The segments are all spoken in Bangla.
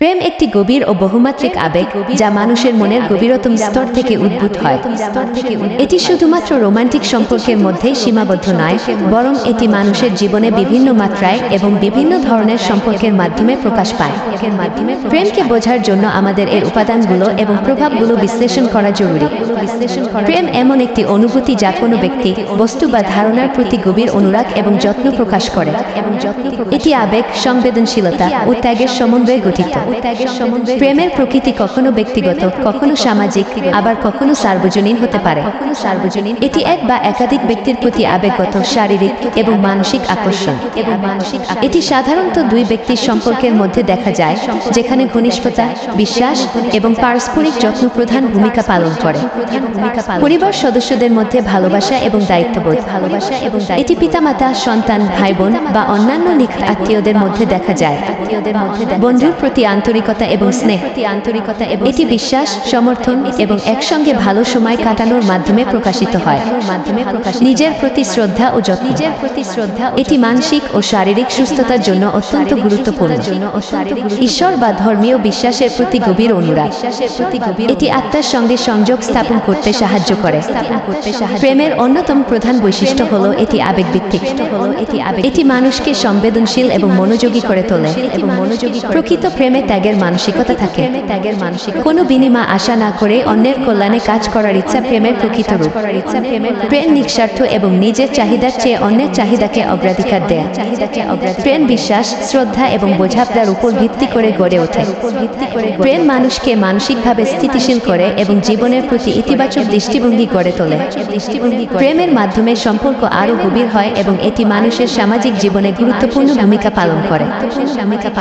প্রেম একটি গভীর ও বহুমাত্রিক আবেগ যা মানুষের মনের গভীরতম স্তর থেকে উদ্ভূত হয়। এটি শুধুমাত্র রোমান্টিক সম্পর্কের মধ্যেই সীমাবদ্ধ নয়, বরং এটি মানুষের জীবনে বিভিন্ন মাত্রায় এবং বিভিন্ন ধরনের সম্পর্কের মাধ্যমে প্রকাশ পায়। প্রেমকে বোঝার জন্য আমাদের এর উপাদানগুলো এবং প্রভাবগুলো বিশ্লেষণ করা জরুরি। প্রেম এমন একটি অনুভূতি যা কোনো ব্যক্তি, বস্তু বা ধারণার প্রতি গভীর অনুরাগ এবং যত্ন প্রকাশ করে। এটি আবেগ, সংবেদনশীলতা ও ত্যাগের সমন্বয়ে গঠিত। প্রেমের প্রকৃতি কখনো ব্যক্তিগত, কখনো সামাজিক, আবার কখনো সার্বজনীন হতে পারে। এটি এক বা একাধিক ব্যক্তির প্রতি আবেগগত, শারীরিক এবং মানসিক আকর্ষণ। এটি সাধারণত দুই ব্যক্তির সম্পর্কের মধ্যে দেখা যায়, যেখানে ঘনিষ্ঠতা, বিশ্বাস এবং পারস্পরিক যত্ন প্রধান ভূমিকা পালন করে। পরিবার সদস্যদের মধ্যে ভালোবাসা এবং দায়িত্ববোধ। এটি পিতামাতা, সন্তান, ভাই বোন বা অন্যান্য নিকট আত্মীয়দের মধ্যে দেখা যায়। বন্ধুর প্রতি আন্তরিকতা এবং স্নেহ। এটি বিশ্বাস, সমর্থন এবং একসঙ্গে ভালো সময় কাটানোর মাধ্যমে প্রকাশিত হয়। নিজের প্রতি শ্রদ্ধা ও যত্ন। এটি মানসিক ও শারীরিক সুস্থতার জন্য অত্যন্ত গুরুত্বপূর্ণ। ঈশ্বর বা ধর্মীয় বিশ্বাসের প্রতি গভীর অনুরাগ। এটি আত্মার সঙ্গে সংযোগ স্থাপন করতে সাহায্য করে। প্রেমের অন্যতম প্রধান বৈশিষ্ট্য হল এটি আবেগভিত্তিক। এটি মানুষকে সংবেদনশীল এবং মনোযোগী করে তোলে। প্রকৃত প্রেমে ত্যাগের মানসিকতা থাকে। কোনো বিনিময় আশা না করে অন্যের কল্যাণে কাজ করার ইচ্ছা প্রেমের প্রকৃত রূপ। প্রেম নিঃস্বার্থ এবং নিজের চাহিদার চেয়ে অন্যের চাহিদাকে অগ্রাধিকার দেয়। প্রেম বিশ্বাস, শ্রদ্ধা এবং বোঝাপড়ার উপর ভিত্তি করে গড়ে ওঠে। প্রেম মানুষকে মানসিকভাবে স্থিতিশীল করে এবং জীবনের প্রতি ইতিবাচক দৃষ্টিভঙ্গি গড়ে তোলে। প্রেমের মাধ্যমে সম্পর্ক আরও গভীর হয় এবং এটি মানুষের সামাজিক জীবনে গুরুত্বপূর্ণ ভূমিকা পালন করে।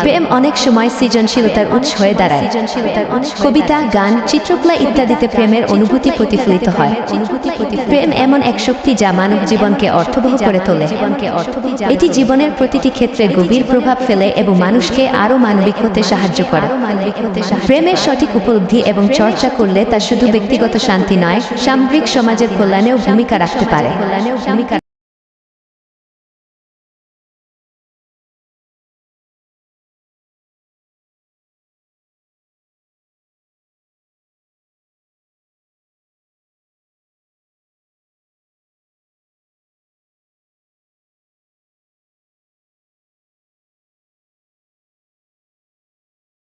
প্রেম অনেক সময় সৃজনশীলতার উৎস হয়ে দাঁড়ায়। কবিতা, গান, চিত্রকলা ইত্যাদিতে প্রেমের অনুভূতি প্রতিফলিত হয়। প্রেম এমন এক শক্তি যা মানব জীবনকে অর্থবহ করে তোলে। এটি জীবনের প্রতিটি ক্ষেত্রে গভীর প্রভাব ফেলে এবং মানুষকে আরও মানবিক হতে সাহায্য করে। প্রেমের সঠিক উপলব্ধি এবং চর্চা করলে তা শুধু ব্যক্তিগত শান্তি নয়, সামগ্রিক সমাজের কল্যাণেও ভূমিকা রাখতে পারে।